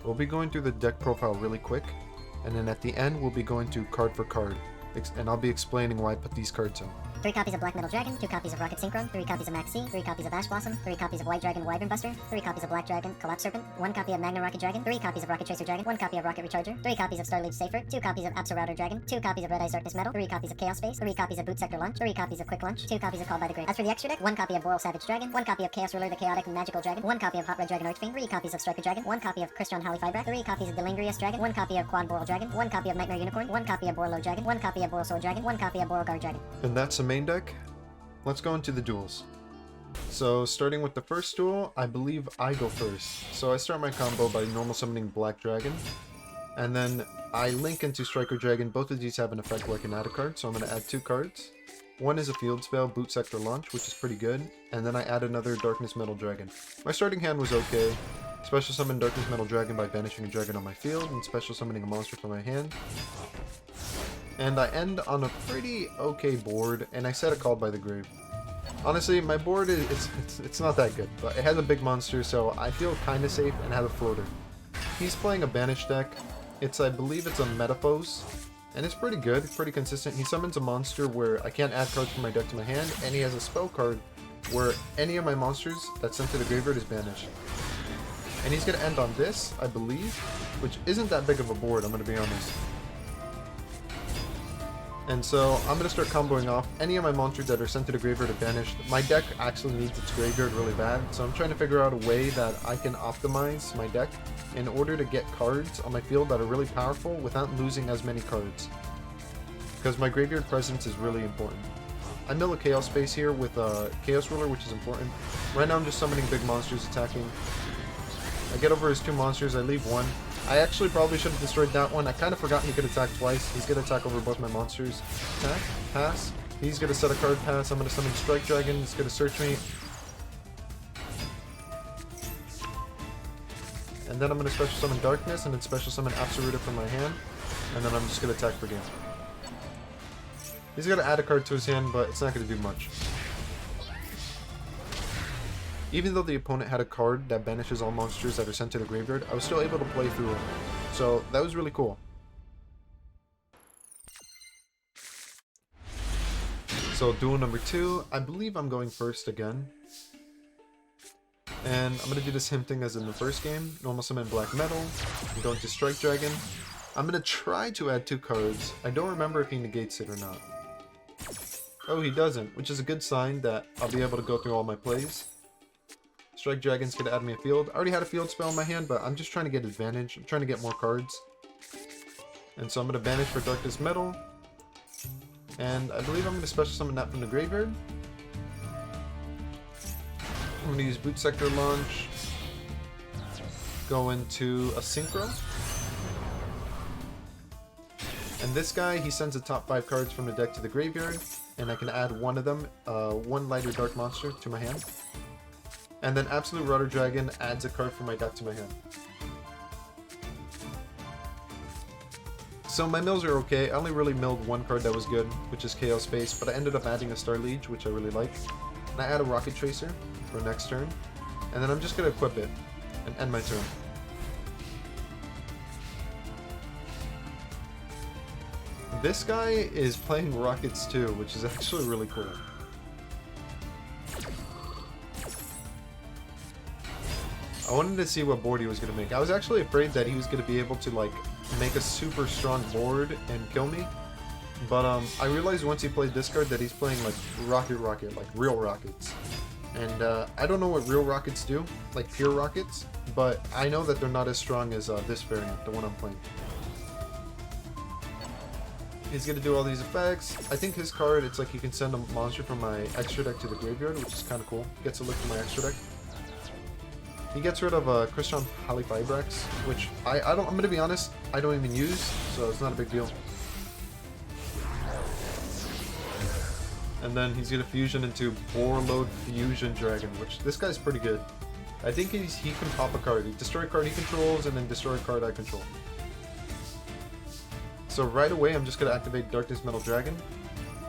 We'll be going through the deck profile really quick, and then at the end we'll be going to card for card, and I'll be explaining why I put these cards in. 3 copies of Black Metal Dragon, 2 copies of Rocket Synchron, 3 copies of Max C, 3 copies of Ash Blossom, 3 copies of White Dragon Wyvern Buster, 3 copies of Black Dragon Collapse Serpent, 1 copy of Magna Rocket Dragon, 3 copies of Rocket Tracer Dragon, 1 copy of Rocket Recharger, 3 copies of Starliege Safer, 2 copies of Apsa Router Dragon, 2 copies of Red Eyes Darkness Metal, 3 copies of Chaos Space, 3 copies of Boot Sector Launch, 3 copies of Quick Launch, 2 copies of Call by the Grave. As for the extra deck, 1 copy of Boral Savage Dragon, 1 copy of Chaos Ruler the Chaotic Magical Dragon, 1 copy of Hot Red Dragon Archfiend, 3 copies of Striker Dragon, 1 copy of Crystron Holly Fibra, 3 copies of Delingrius Dragon, 1 copy of Quad Boral Dragon, 1 copy of Nightmare Unicorn, 1 copy of Borlo Dragon, 1 copy of Boral Sword Dragon, 1 copy of Boral Guard Dragon. And that's the main deck. Let's go into the duels. So starting with the first duel, I believe I go first. So I start my combo by normal summoning Black Dragon, and then I link into Striker Dragon. Both of these have an effect where I can add a card, so I'm going to add 2 cards. One is a field spell, Boot Sector Launch, which is pretty good, and then I add another Darkness Metal Dragon. My starting hand was okay. Special summon Darkness Metal Dragon by banishing a dragon on my field, and special summoning a monster from my hand. And I end on a pretty okay board, and I set a Call by the Grave. Honestly, my board it's not that good, but it has a big monster, so I feel kind of safe and have a floater. He's playing a banished deck. I believe it's a Metaphos, and it's pretty good, pretty consistent. He summons a monster where I can't add cards from my deck to my hand, and he has a spell card where any of my monsters that's sent to the graveyard is banished. And he's going to end on this, I believe, which isn't that big of a board, I'm going to be honest. And so I'm going to start comboing off any of my monsters that are sent to the graveyard are banished. My deck actually needs its graveyard really bad, so I'm trying to figure out a way that I can optimize my deck in order to get cards on my field that are really powerful without losing as many cards. Because my graveyard presence is really important. I mill a Chaos Space here with a Chaos Ruler, which is important. Right now I'm just summoning big monsters attacking. I get over his 2 monsters, I leave 1. I actually probably should have destroyed that one. I kind of forgot he could attack twice. He's going to attack over both my monsters. Attack, pass. He's going to set a card, pass. I'm going to summon Strike Dragon. It's going to search me. And then I'm going to special summon Darkness and then special summon Absoluta from my hand. And then I'm just going to attack for game. He's going to add a card to his hand, but it's not going to do much. Even though the opponent had a card that banishes all monsters that are sent to the graveyard, I was still able to play through it. So that was really cool. So duel number 2, I believe I'm going first again. And I'm going to do the same thing as in the first game. Normal summon Black Metal. I'm going to Strike Dragon. I'm going to try to add 2 cards. I don't remember if he negates it or not. Oh, he doesn't, which is a good sign that I'll be able to go through all my plays. Strike Dragon's gonna add me a field. I already had a field spell in my hand, but I'm just trying to get advantage. I'm trying to get more cards. And so I'm gonna banish for Darkness Metal. And I believe I'm gonna special summon that from the graveyard. I'm gonna use Boot Sector Launch. Go into a Synchro. And this guy, he sends the top 5 cards from the deck to the graveyard. And I can add one of them, 1 lighter dark monster to my hand. And then Absolute Router Dragon adds a card from my deck to my hand. So my mills are okay. I only really milled 1 card that was good, which is Chaos Space, but I ended up adding a Starliege, which I really like. And I add a Rocket Tracer for next turn. And then I'm just going to equip it and end my turn. This guy is playing Rockets too, which is actually really cool. I wanted to see what board he was going to make. I was actually afraid that he was going to be able to like make a super strong board and kill me. But I realized once he played this card that he's playing like Rocket, like real rockets. And I don't know what real rockets do, like pure rockets, but I know that they're not as strong as this variant, the one I'm playing. He's going to do all these effects. I think his card, it's like he can send a monster from my extra deck to the graveyard, which is kind of cool. Gets a look from my extra deck. He gets rid of Crystron Holly Fibrax, which I'm going to be honest, I don't even use, so it's not a big deal. And then he's going to fusion into Borload Fusion Dragon, which this guy's pretty good. I think he can pop a card. He destroy a card he controls, and then destroy a card I control. So right away, I'm just going to activate Darkness Metal Dragon.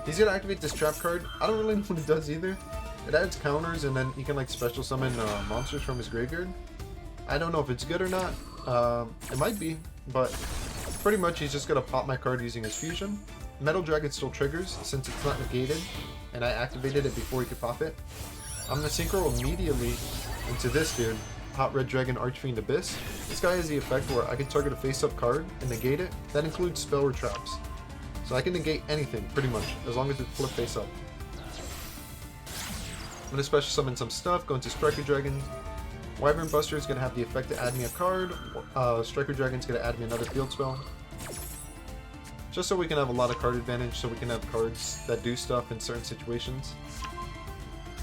He's going to activate this trap card. I don't really know what it does either. It adds counters, and then he can like special summon monsters from his graveyard. I don't know if it's good or not. It might be, but pretty much he's just gonna pop my card using his fusion. Metal Dragon still triggers since it's not negated, and I activated it before he could pop it. I'm gonna synchro immediately into this dude, Hot Red Dragon Archfiend Abyss. This guy has the effect where I can target a face-up card and negate it. That includes spell or traps. So I can negate anything, pretty much, as long as it's flip face-up. I'm gonna special summon some stuff, go into Striker Dragon. Wyvern Buster is gonna have the effect to add me a card. Striker Dragon's gonna add me another field spell. Just so we can have a lot of card advantage, so we can have cards that do stuff in certain situations.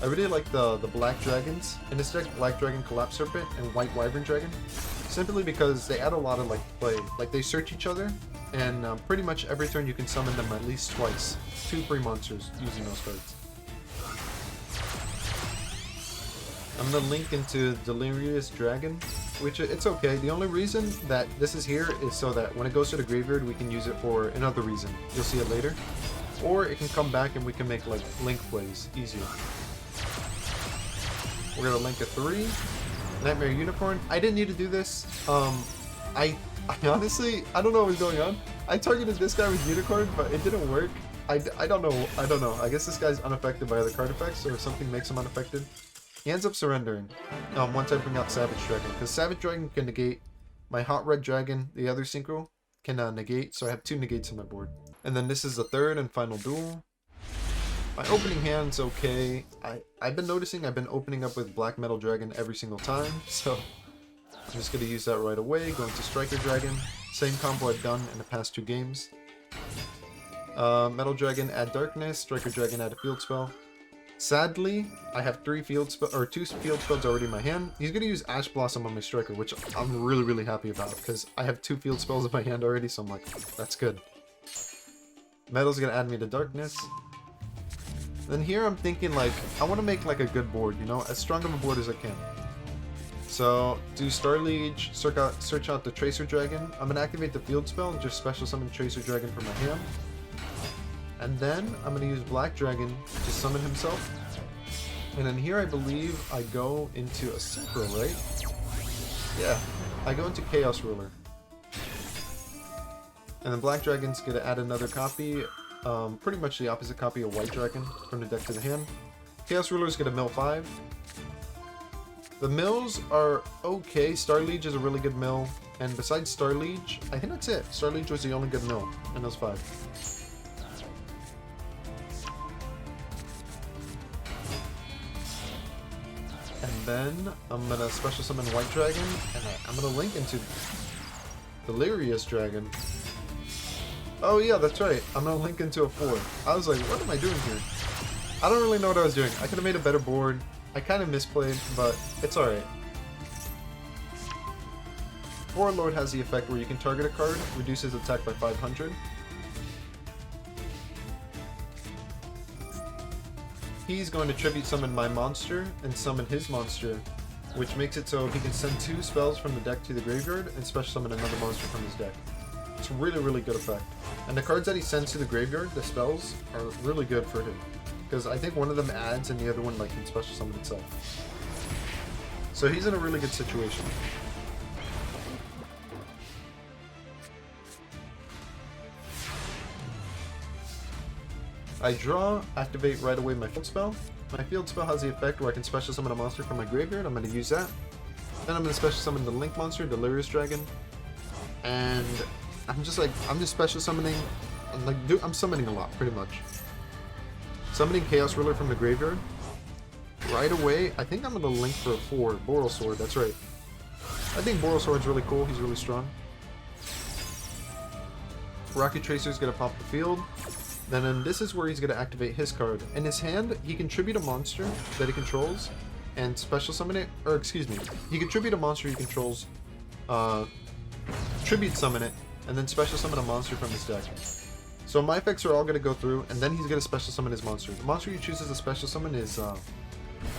I really like the Black Dragons. In this deck, Black Dragon Collapse Serpent and White Wyvern Dragon. Simply because they add a lot of play. Like they search each other, and pretty much every turn you can summon them at least twice. 2 free monsters using those cards. I'm gonna link into Delirious Dragon, which it's okay. The only reason that this is here is so that when it goes to the graveyard, we can use it for another reason. You'll see it later. Or it can come back and we can make like link plays easier. We're gonna link a 3. Nightmare Unicorn. I didn't need to do this. I honestly, I don't know what was going on. I targeted this guy with Unicorn, but it didn't work. I don't know. I guess this guy's unaffected by other card effects, or something makes him unaffected. He ends up surrendering once I bring out Savage Dragon, because Savage Dragon can negate my Hot Red Dragon. The other synchro can negate, so I have 2 negates on my board. And then this is the third and final duel. My opening hand's okay. I've been noticing I've been opening up with Black Metal Dragon every single time, so I'm just going to use that right away. Going to Striker Dragon. Same combo I've done in the past 2 games. Metal Dragon, add Darkness. Striker Dragon, add a field spell. Sadly, I have 2 field spells already in my hand. He's going to use Ash Blossom on my Striker, which I'm really happy about, because I have 2 field spells in my hand already, so I'm like, that's good. Metal's going to add me to Darkness. Then here I'm thinking, like, I want to make like a good board, you know, as strong of a board as I can. So, do Star Liege, search out the Tracer Dragon. I'm going to activate the field spell and just special summon Tracer Dragon from my hand. And then I'm going to use Black Dragon to summon himself. And then here I believe I go into a Synchro, right? Yeah, I go into Chaos Ruler. And then Black Dragon's going to add another copy, pretty much the opposite copy of White Dragon from the deck to the hand. Chaos Ruler is going to mill 5. The mills are okay. Star Liege is a really good mill. And besides Star Liege, I think that's it. Star Liege was the only good mill in those 5. And then I'm going to special summon White Dragon, and I'm going to link into Delirious Dragon. Oh yeah, that's right. I'm going to link into a 4. I was like, what am I doing here? I don't really know what I was doing. I could have made a better board. I kind of misplayed, but it's alright. Warlord has the effect where you can target a card, reduces attack by 500. He's going to tribute summon my monster and summon his monster, which makes it so he can send 2 spells from the deck to the graveyard and special summon another monster from his deck. It's a really good effect. And the cards that he sends to the graveyard, the spells, are really good for him. Because I think one of them adds and the other one can special summon itself. So he's in a really good situation. I draw, activate right away my field spell. My field spell has the effect where I can special summon a monster from my graveyard. I'm going to use that. Then I'm going to special summon the Link monster, Delirious Dragon. And I'm just special summoning. I'm summoning a lot, pretty much. Summoning Chaos Ruler from the graveyard. Right away, I think I'm going to link for a 4. Boral Sword, that's right. I think Boral Sword's really cool. He's really strong. Rocket Tracer's going to pop the field. Then this is where he's going to activate his card. In his hand, he can tribute a monster that he controls and special summon it. Or excuse me, he can tribute a monster he controls, tribute summon it, and then special summon a monster from his deck. So my effects are all going to go through, and then he's going to special summon his monster. The monster he chooses to special summon is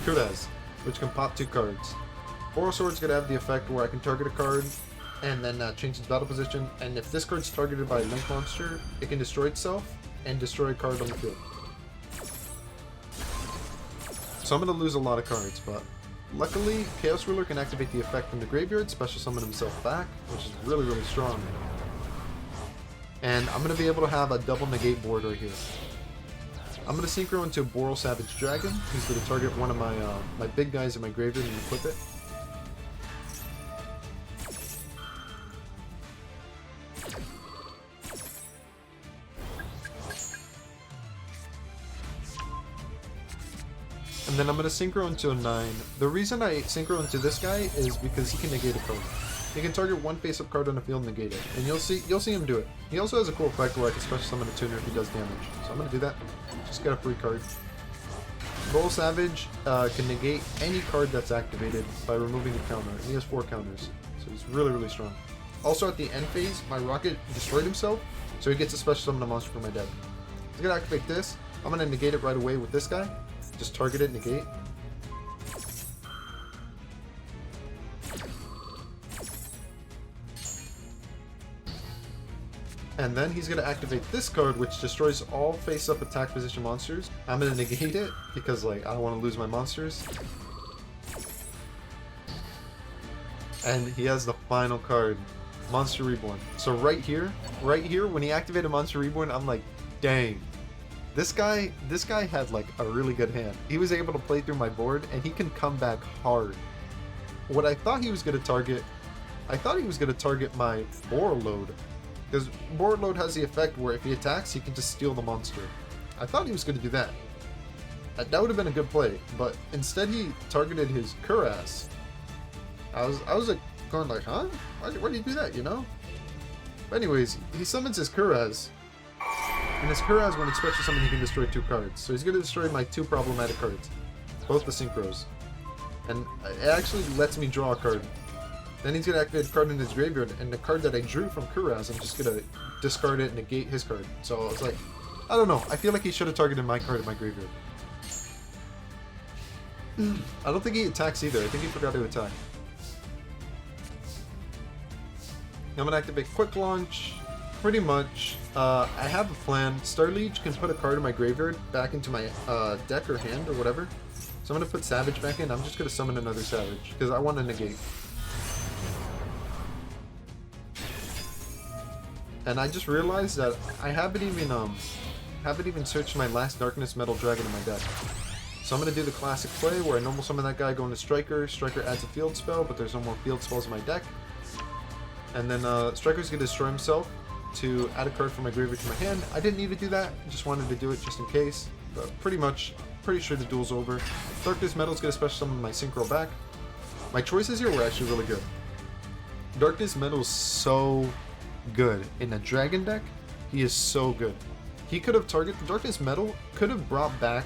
Kurez, which can pop 2 cards. Boral Sword's going to have the effect where I can target a card and then change its battle position. And if this card's targeted by a Link monster, it can destroy itself and destroy a card on the field. So I'm going to lose a lot of cards, but Luckily, Chaos Ruler can activate the effect from the graveyard, special summon himself back, which is really, really strong. And I'm going to be able to have a double negate board right here. I'm going to synchro into Boral Savage Dragon, who's going to target one of my my big guys in my graveyard and equip it. And then I'm going to synchro into a 9. The reason I synchro into this guy is because he can negate a card. He can target one face-up card on the field and negate it. And you'll see him do it. He also has a cool effect where I can special summon a tuner if he does damage. So I'm going to do that. Just get a free card. Boral Savage can negate any card that's activated by removing a counter. And he has 4 counters. So he's really, really strong. Also at the end phase, my Rocket destroyed himself. So he gets a special summon a monster from my deck. He's going to activate this. I'm going to negate it right away with this guy. Just target it, negate. And then he's going to activate this card, which destroys all face-up attack position monsters. I'm going to negate it, because like I don't want to lose my monsters. And he has the final card, Monster Reborn. So right here, when he activated Monster Reborn, I'm like, dang. This guy had like a really good hand. He was able to play through my board, and he can come back hard. What I thought he was going to target, my Boral Load. Because Board Load has the effect where if he attacks, he can just steal the monster. I thought he was going to do that. That would have been a good play, but instead he targeted his Kuras. I was like going like, huh? Why did he do that, you know? But anyways, he summons his Kuras. And his Kuras, when it's special summon, he can destroy 2 cards. So he's going to destroy my 2 problematic cards. Both the Synchros. And it actually lets me draw a card. Then he's going to activate a card in his graveyard, and the card that I drew from Kuras, I'm just going to discard it and negate his card. So I was like, I don't know. I feel like he should have targeted my card in my graveyard. I don't think he attacks either. I think he forgot to attack. I'm going to activate Quick Launch. Pretty much, I have a plan. Starliege can put a card in my graveyard back into my deck or hand or whatever. So I'm going to put Savage back in. I'm just going to summon another Savage, because I want to negate. And I just realized that I haven't even searched my last Darkness Metal Dragon in my deck. So I'm going to do the classic play where I normal summon that guy, go into Striker. Striker adds a field spell, but there's no more field spells in my deck. And then Striker's going to destroy himself to add a card from my graveyard to my hand. I didn't need to do that, I just wanted to do it just in case. But pretty sure the duel's over. Darkness Metal's going to special summon my Synchro back. My choices here were actually really good. Darkness Metal's so good. In a dragon deck, he is so good. He could have targeted Darkness Metal, could have brought back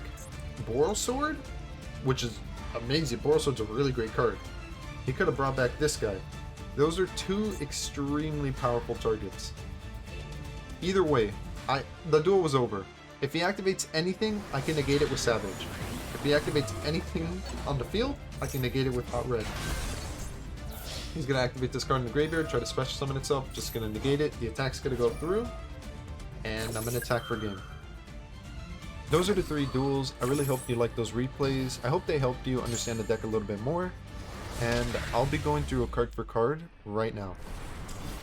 Boral Sword, which is amazing. Boral Sword's a really great card. He could have brought back this guy. Those are 2 extremely powerful targets. Either way, the duel was over. If he activates anything, I can negate it with Savage. If he activates anything on the field, I can negate it with Hot Red. He's going to activate this card in the graveyard, try to special summon itself, just going to negate it. The attack's going to go through, and I'm going to attack for game. Those are the 3 duels. I really hope you liked those replays. I hope they helped you understand the deck a little bit more. And I'll be going through a card for card right now.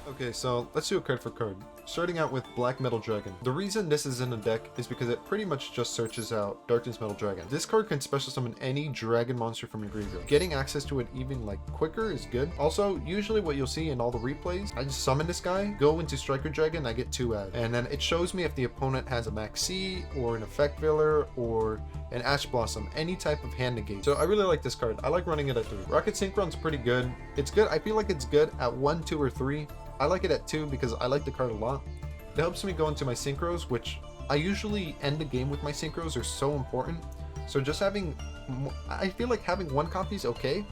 Okay, so let's do a card for card. Starting out with Black Metal Dragon. The reason this is in the deck is because it pretty much just searches out Darkness Metal Dragon. This card can special summon any dragon monster from your graveyard. Getting access to it even like quicker is good. Also, usually what you'll see in all the replays, I just summon this guy, go into Striker Dragon, I get 2 ads. And then it shows me if the opponent has a Maxi or an Effect Veiler or an Ash Blossom, any type of hand negate. So I really like this card. I like running it at 3. Rocket Synchron's pretty good. It's good. I feel like it's good at 1, 2, or 3. I like it at 2 because I like the card a lot. It helps me go into my Synchros, which I usually end the game with. My Synchros are so important. So just having, I feel like having 1 copy is okay,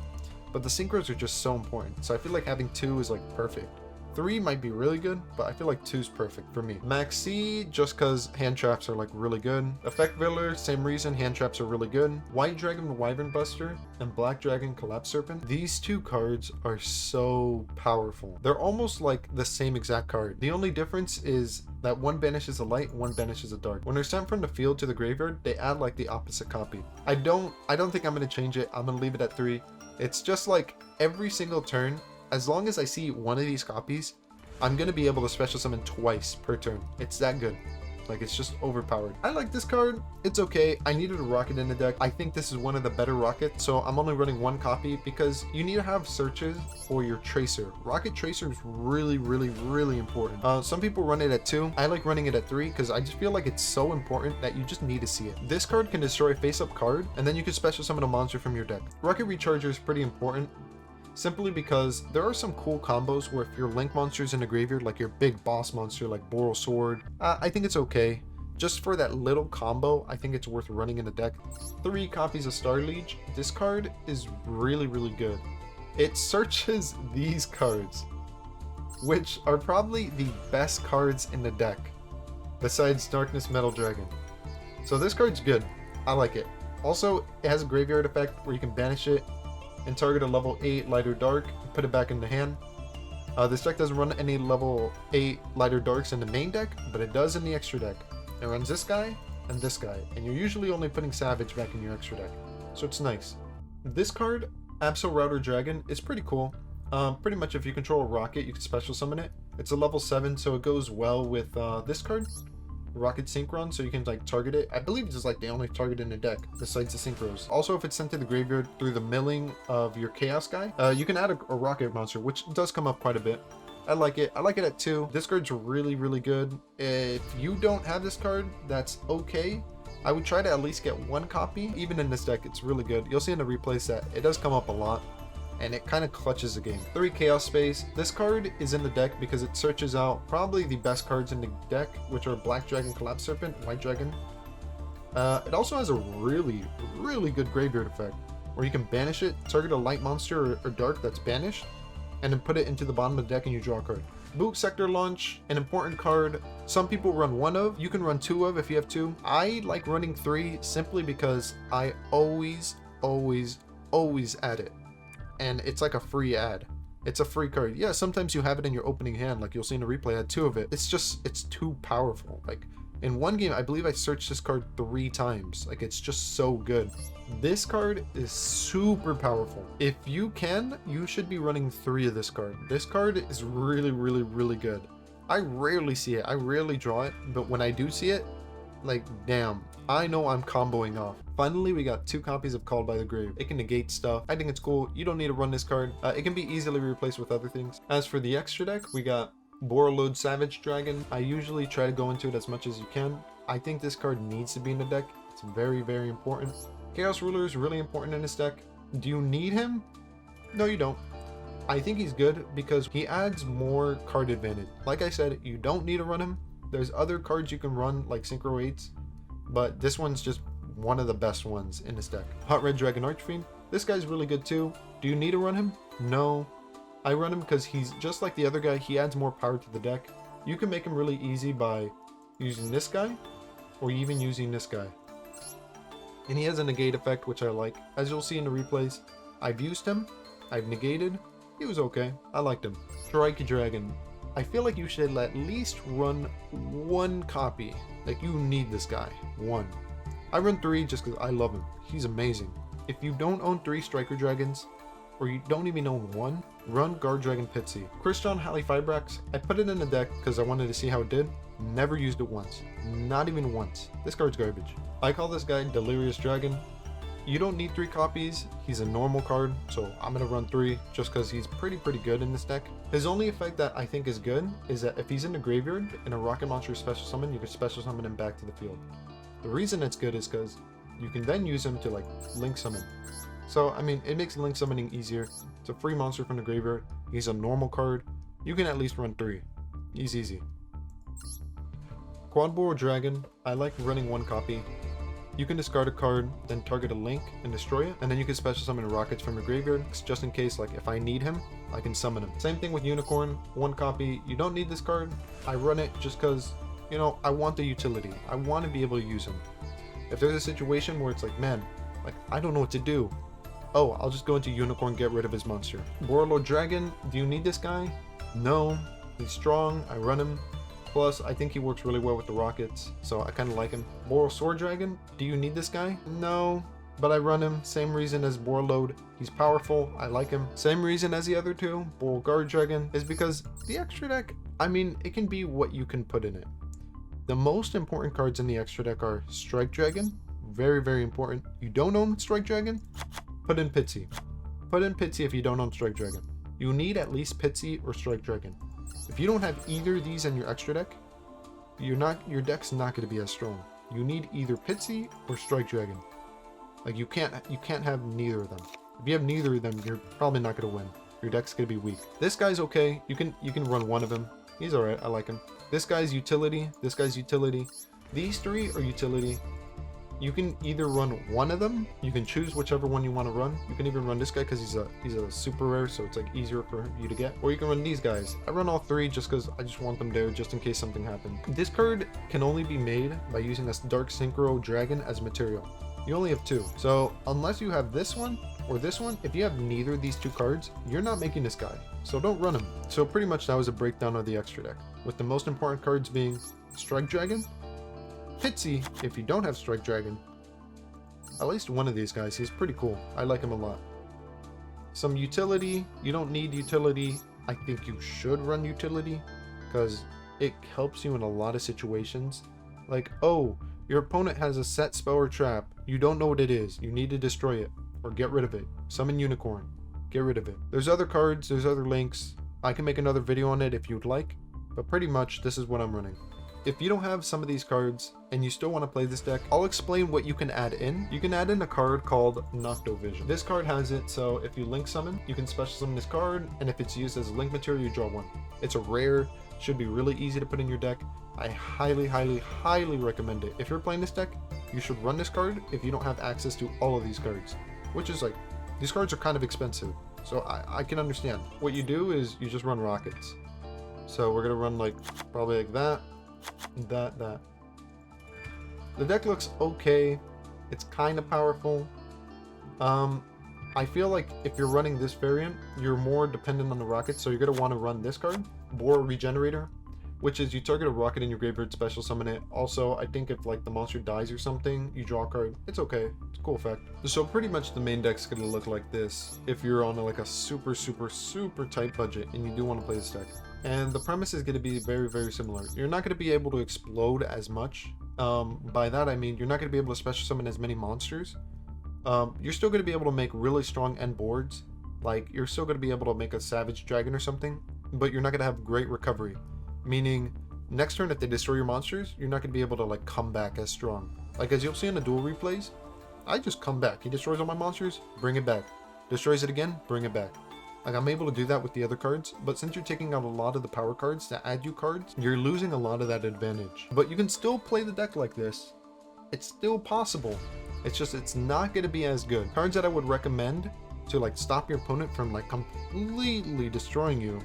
but the Synchros are just so important. So I feel like having 2 is like perfect. 3 might be really good, but I feel like 2 is perfect for me. Maxi, just because hand traps are like really good. Effect Veiler, same reason, hand traps are really good. White Dragon Wyvern Buster and Black Dragon Collapse Serpent. These 2 cards are so powerful. They're almost like the same exact card. The only difference is that one banishes a light, one banishes a dark. When they're sent from the field to the graveyard, they add like the opposite copy. I don't think I'm gonna change it. I'm gonna leave it at 3. It's just like every single turn, as long as I see one of these copies, I'm going to be able to special summon twice per turn. It's that good. Like, it's just overpowered. I like this card. It's okay. I needed a rocket in the deck. I think this is one of the better rockets, so I'm only running one copy because you need to have searches for your tracer. Rocket tracer is really, really, really important. Some people run it at 2. I like running it at 3 because I just feel like it's so important that you just need to see it. This card can destroy a face-up card, and then you can special summon a monster from your deck. Rocket Recharger is pretty important, simply because there are some cool combos where if your link monster's in the graveyard, like your big boss monster like Boral Sword, I think it's okay. Just for that little combo, I think it's worth running in the deck. 3 copies of Star Liege. This card is really, really good. It searches these cards, which are probably the best cards in the deck, besides Darkness Metal Dragon. So this card's good. I like it. Also, it has a graveyard effect where you can banish it and target a level 8 light or dark and put it back in the hand. This deck doesn't run any level 8 light or darks in the main deck, but it does in the extra deck. It runs this guy, and you're usually only putting Savage back in your extra deck, so it's nice. This card, Absol Router Dragon, is pretty cool. Pretty much if you control a rocket, you can special summon it. It's a level 7, so it goes well with this card, Rocket Synchron, so you can like target it. I believe it's like the only target in the deck besides the Synchros. Also, if it's sent to the graveyard through the milling of your Chaos guy, you can add a rocket monster, which does come up quite a bit. I like it. I like it at 2. This card's really, really good. If you don't have this card, that's okay. I would try to at least get 1 copy. Even in this deck, it's really good. You'll see in the replay set, it does come up a lot, and it kind of clutches the game. 3 Chaos Space. This card is in the deck because it searches out probably the best cards in the deck, which are Black Dragon, Collapse Serpent, White Dragon. It also has a really, really good graveyard effect, where you can banish it, target a light monster or dark that's banished, and then put it into the bottom of the deck and you draw a card. Boot Sector Launch, an important card. Some people run 1 of, you can run 2 of if you have 2. I like running 3 simply because I always add it. And it's like a free ad. It's a free card. Yeah, sometimes you have it in your opening hand, like you'll see in the replay, I had 2 of it. It's too powerful. Like, in one game, I believe I searched this card 3 times. Like, it's just so good. This card is super powerful. If you can, you should be running 3 of this card. This card is really, really, really good. I rarely see it. I rarely draw it, but when I do see it, like, damn, I know I'm comboing off. Finally, we got 2 copies of Called by the Grave. It can negate stuff. I think it's cool. You don't need to run this card. It can be easily replaced with other things. As for the extra deck, we got Borreload Savage Dragon. I usually try to go into it as much as you can. I think this card needs to be in the deck. It's very, very important. Chaos Ruler is really important in this deck. Do you need him? No, you don't. I think he's good because he adds more card advantage. Like I said, you don't need to run him. There's other cards you can run, like Synchro 8s, but this one's just one of the best ones in this deck. Hot Red Dragon Archfiend. This guy's really good too. Do you need to run him? No. I run him because he's just like the other guy. He adds more power to the deck. You can make him really easy by using this guy or even using this guy. And he has a negate effect, which I like. As you'll see in the replays, I've used him, I've negated, he was okay, I liked him. Tri-Brigade Dragon. I feel like you should at least run 1 copy. Like, you need this guy. 1. I run 3 just because I love him. He's amazing. If you don't own 3 Striker Dragons, or you don't even own 1, run Guard Dragon Pitsy. Christian Halifibrax, I put it in the deck because I wanted to see how it did. Never used it once. Not even once. This card's garbage. I call this guy Delirious Dragon. You don't need 3 copies. He's a normal card, so I'm going to run 3 just because he's pretty good in this deck. His only effect that I think is good is that if he's in the graveyard and a rocket monster is special summon, you can special summon him back to the field. The reason it's good is because you can then use him to like link summon. So, I mean, it makes link summoning easier. It's a free monster from the graveyard. He's a normal card. You can at least run 3. He's easy. Quadboro Dragon. I like running 1 copy. You can discard a card, then target a link and destroy it, and then you can special summon rockets from your graveyard, just in case, like, if I need him, I can summon him. Same thing with Unicorn. 1 copy. You don't need this card. I run it just because, you know, I want the utility. I want to be able to use him. If there's a situation where it's like, man, like, I don't know what to do. Oh, I'll just go into Unicorn, get rid of his monster. Borreload Dragon, do you need this guy? No. He's strong, I run him. Plus, I think he works really well with the rockets, so I kind of like him. Boral Sword Dragon, do you need this guy? No. but I run him. Same reason as Warlord. He's powerful. I like him. Same reason as the other two, Bull Guard Dragon, is because the extra deck, I mean, it can be what you can put in it. The most important cards in the extra deck are Strike Dragon. Very, very important. You don't own Strike Dragon? Put in Pitsy. Put in Pitsy if you don't own Strike Dragon. You need at least Pitsy or Strike Dragon. If you don't have either of these in your extra deck, your deck's not going to be as strong. You need either Pitsy or Strike Dragon. Like you can't have neither of them. If you have neither of them, you're probably not going to win. Your deck's going to be weak. This guy's okay. You can run one of him. He's alright. I like him. This guy's utility. This guy's utility. These three are utility. You can either run one of them. You can choose whichever one you want to run. You can even run this guy because he's a super rare, so it's like easier for you to get. Or you can run these guys. I run all three just because I just want them there just in case something happened. This card can only be made by using this Dark Synchro Dragon as material. You only have two. So unless you have this one or this one, if you have neither of these two cards, you're not making this guy. So don't run him. So pretty much that was a breakdown of the extra deck, with the most important cards being Strike Dragon, Pitsy if you don't have Strike Dragon. At least one of these guys, he's pretty cool. I like him a lot. Some utility. You don't need utility. I think you should run utility because it helps you in a lot of situations. Like, oh, your opponent has a set spell or trap. You don't know what it is. You need to destroy it or get rid of it. Summon Unicorn. Get rid of it. There's other cards. There's other links. I can make another video on it if you'd like. But pretty much this is what I'm running. If you don't have some of these cards and you still want to play this deck, I'll explain what you can add in. You can add in a card called Noctovision. This card has it, so if you link summon, you can special summon this card, and if it's used as a link material, you draw one. It's a rare, should be really easy to put in your deck. I highly, highly, highly recommend it. If you're playing this deck, you should run this card if you don't have access to all of these cards, which is like, these cards are kind of expensive, so I can understand. What you do is you just run rockets. So we're gonna run like, probably like that. That. The deck looks okay. It's kind of powerful. I feel like if you're running this variant, you're more dependent on the rockets, so you're going to want to run this card, Boar Regenerator, which is you target a rocket in your graveyard, special summon it. Also, I think if like the monster dies or something, you draw a card. It's okay. It's a cool effect. So pretty much the main deck's going to look like this if you're on like a super tight budget and you do want to play this deck. And the premise is going to be very, very similar. You're not going to be able to explode as much. By that I mean you're not going to be able to special summon as many monsters. You're still going to be able to make really strong end boards. Like you're still going to be able to make a Savage Dragon or something, but you're not going to have great recovery. Meaning next turn if they destroy your monsters, you're not going to be able to like come back as strong. Like as you'll see in the duel replays, I just come back. He destroys all my monsters, bring it back. Destroys it again, bring it back. Like I'm able to do that with the other cards, but since you're taking out a lot of the power cards to add you cards, you're losing a lot of that advantage. But you can still play the deck like this. It's still possible. It's just, it's not going to be as good. Cards that I would recommend to like stop your opponent from like completely destroying you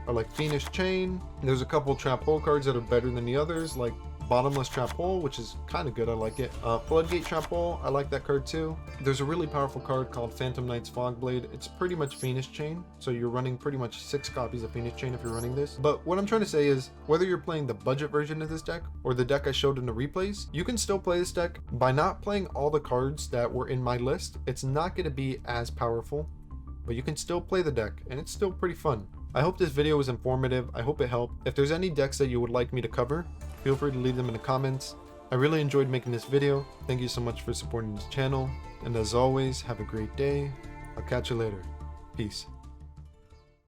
are like Fiendish Chain. There's a couple Trap Hole cards that are better than the others, like Bottomless Trap Hole, which is kind of good. I like it. Floodgate Trap Hole, I like that card too. There's a really powerful card called Phantom Knight's Fogblade. It's pretty much Fiendish Chain, so you're running pretty much 6 copies of Fiendish Chain if you're running this. But what I'm trying to say is, whether you're playing the budget version of this deck or the deck I showed in the replays, you can still play this deck by not playing all the cards that were in my list. It's not going to be as powerful, but you can still play the deck, and it's still pretty fun. I hope this video was informative. I hope it helped. If there's any decks that you would like me to cover, feel free to leave them in the comments. I really enjoyed making this video. Thank you so much for supporting this channel. And as always, have a great day. I'll catch you later. Peace.